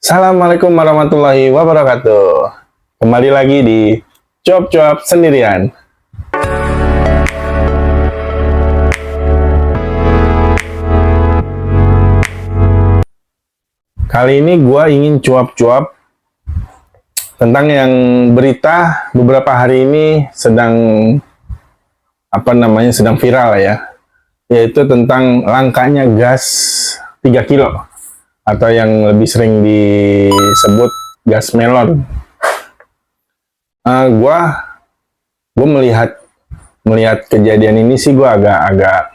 Assalamualaikum warahmatullahi wabarakatuh. Kembali lagi di Cuap-Cuap Sendirian. Kali ini gue ingin cuap-cuap tentang yang berita beberapa hari ini sedang sedang viral ya, yaitu tentang langkanya gas 3 kilo atau yang lebih sering disebut gas melon. Gue melihat kejadian ini sih gue agak-agak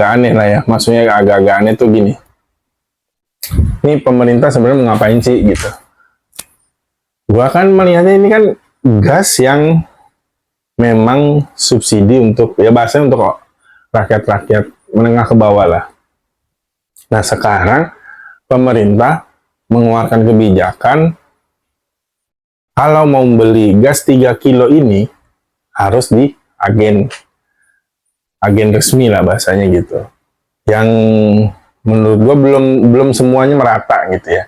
aneh lah ya. Maksudnya agak-agak aneh tuh gini. Ini pemerintah sebenarnya mau ngapain sih gitu. Gue kan melihatnya ini kan gas yang memang subsidi untuk, ya bahasanya untuk rakyat-rakyat menengah ke bawah lah. Nah sekarang pemerintah mengeluarkan kebijakan kalau mau beli gas 3 kilo ini harus di agen resmi lah bahasanya gitu. Yang menurut gue belum semuanya merata gitu ya.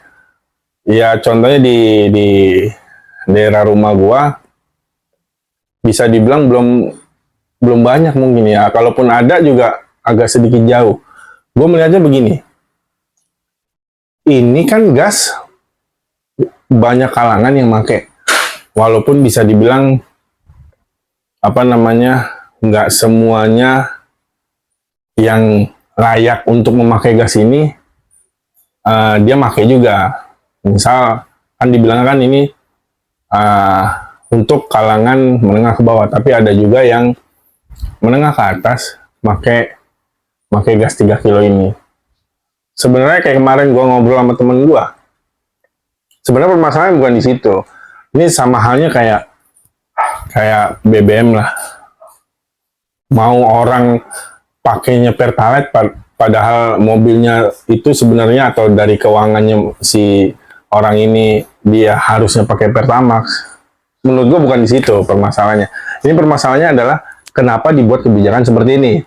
Ya contohnya di daerah rumah gue bisa dibilang belum banyak mungkin ya. Kalaupun ada juga agak sedikit jauh. Gue melihatnya begini. Ini kan gas banyak kalangan yang make. Walaupun bisa dibilang nggak semuanya yang layak untuk memakai gas ini dia pakai juga. Misal kan dibilang kan ini untuk kalangan menengah ke bawah, tapi ada juga yang menengah ke atas pakai gas 3 kilo ini. Sebenarnya kayak kemarin gue ngobrol sama temen gue, sebenarnya permasalahan bukan di situ. Ini sama halnya kayak BBM lah. Mau orang pakainya Pertalite padahal mobilnya itu sebenarnya atau dari keuangannya si orang ini dia harusnya pakai Pertamax. Menurut gue bukan di situ permasalahannya. Ini permasalahannya adalah kenapa dibuat kebijakan seperti ini.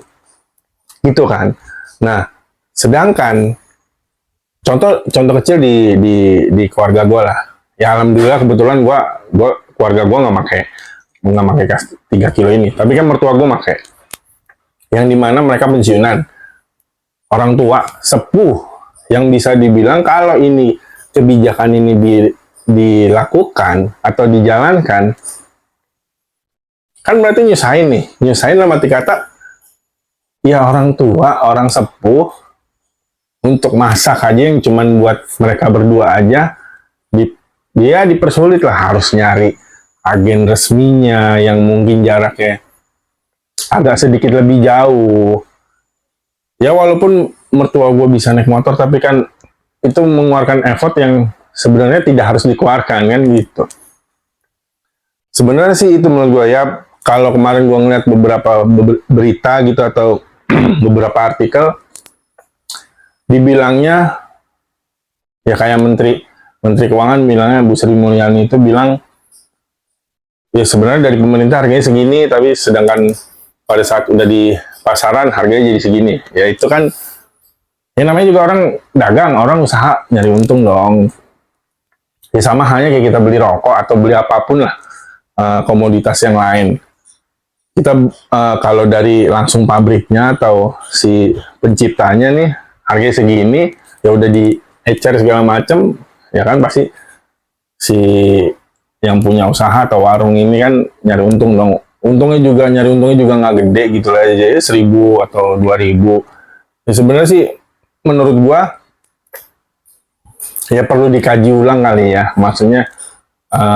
Gitu kan. Nah, sedangkan contoh kecil di keluarga gue lah. Ya alhamdulillah kebetulan keluarga gue nggak pakai gas 3 kilo ini. Tapi kan mertua gue pakai. Yang dimana mereka pensiunan, orang tua, sepuh, yang bisa dibilang kalau ini kebijakan ini dilakukan atau dijalankan, kan berarti nyusahin dalam arti kata, ya orang tua, orang sepuh, untuk masak aja yang cuman buat mereka berdua aja, dia dipersulit lah, harus nyari agen resminya yang mungkin jaraknya agak sedikit lebih jauh. Ya walaupun mertua gue bisa naik motor, tapi kan itu mengeluarkan effort yang sebenarnya tidak harus dikeluarkan kan gitu. Sebenarnya sih itu menurut gue ya. Kalau kemarin gue ngeliat beberapa berita gitu atau beberapa artikel, dibilangnya ya kayak Menteri Keuangan bilangnya, Bu Sri Mulyani itu bilang ya sebenarnya dari pemerintah harganya segini, tapi sedangkan pada saat udah di pasaran harganya jadi segini. Ya itu kan ya namanya juga orang dagang, orang usaha nyari untung dong. Ya sama halnya kayak kita beli rokok atau beli apapun lah, komoditas yang lain. Kita kalau dari langsung pabriknya atau si penciptanya nih harganya segini, ya udah di ecer segala macem, ya kan pasti si yang punya usaha atau warung ini kan nyari untung dong. Nyari untungnya juga nggak gede gitu lah, jadi 1.000 atau 2.000. Ya sebenarnya sih menurut gua ya perlu dikaji ulang kali ya. Maksudnya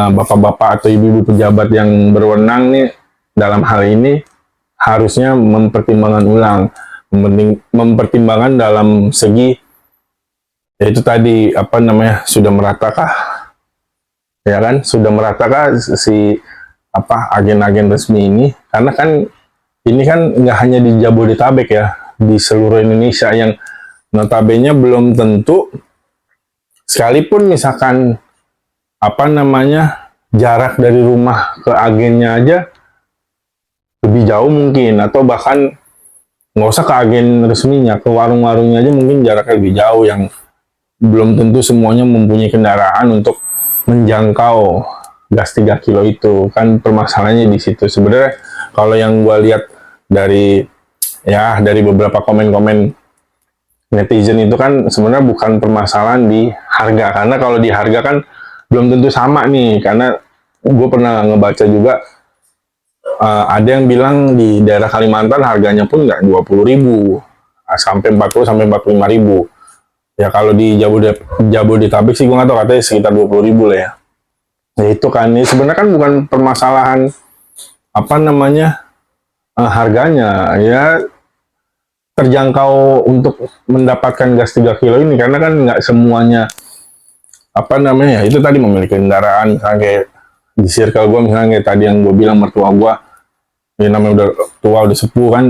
bapak-bapak atau ibu-ibu pejabat yang berwenang nih dalam hal ini harusnya mempertimbangkan ulang, mempertimbangkan dalam segi yaitu tadi sudah meratakah, ya kan, sudah meratakah si agen-agen resmi ini. Karena kan ini kan nggak hanya di Jabodetabek ya, di seluruh Indonesia yang notabene belum tentu, sekalipun misalkan jarak dari rumah ke agennya aja lebih jauh mungkin, atau bahkan nggak usah ke agen resminya, ke warung-warungnya aja mungkin jaraknya lebih jauh, yang belum tentu semuanya mempunyai kendaraan untuk menjangkau gas 3 kilo itu. Kan permasalahannya di situ. Sebenarnya kalau yang gue lihat dari beberapa komen-komen netizen itu kan sebenarnya bukan permasalahan di harga, karena kalau di harga kan belum tentu sama nih, karena gue pernah ngebaca juga ada yang bilang di daerah Kalimantan harganya pun nggak 20.000 sampai 40 sampai 45.000. Ya kalau di Jabodetabek sih gue nggak tahu, katanya sekitar 20.000 lah ya. Ya itu kan, ini sebenarnya kan bukan permasalahan harganya, ya terjangkau untuk mendapatkan gas 3 kilo ini, karena kan nggak semuanya itu tadi memiliki kendaraan. Misalnya kayak di circle gue, misalnya kayak tadi yang gue bilang mertua gue, ini namanya udah tua, udah sepuh kan,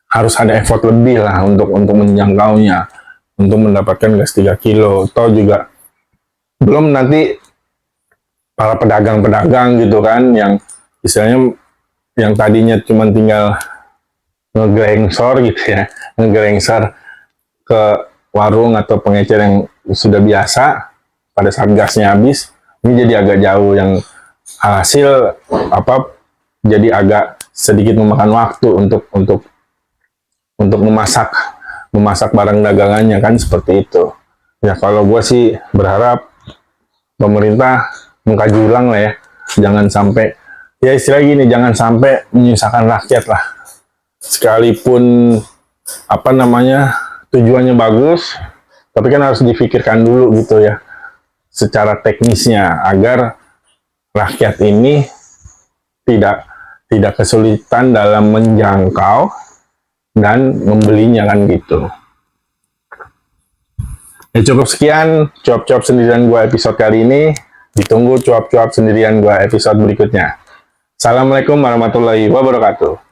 harus ada effort lebih lah untuk menjangkaunya, untuk mendapatkan gas 3 kilo. Atau juga belum nanti para pedagang-pedagang gitu kan, yang istilahnya yang tadinya cuma tinggal ngegrengsor gitu ya, ngegrengsor ke warung atau pengecer yang sudah biasa, pada saat gasnya habis, ini jadi agak jauh, yang hasil jadi agak sedikit memakan waktu untuk memasak barang dagangannya kan, seperti itu. Ya kalau gue sih berharap pemerintah mengkaji ulang lah ya, jangan sampai, ya istilah gini, jangan sampai menyusahkan rakyat lah. Sekalipun tujuannya bagus, tapi kan harus difikirkan dulu gitu ya, secara teknisnya, agar rakyat ini tidak kesulitan dalam menjangkau dan membelinya kan gitu. Ya cukup sekian cuap-cuap sendirian gue episode kali ini. Ditunggu cuap-cuap sendirian gue episode berikutnya. Assalamualaikum warahmatullahi wabarakatuh.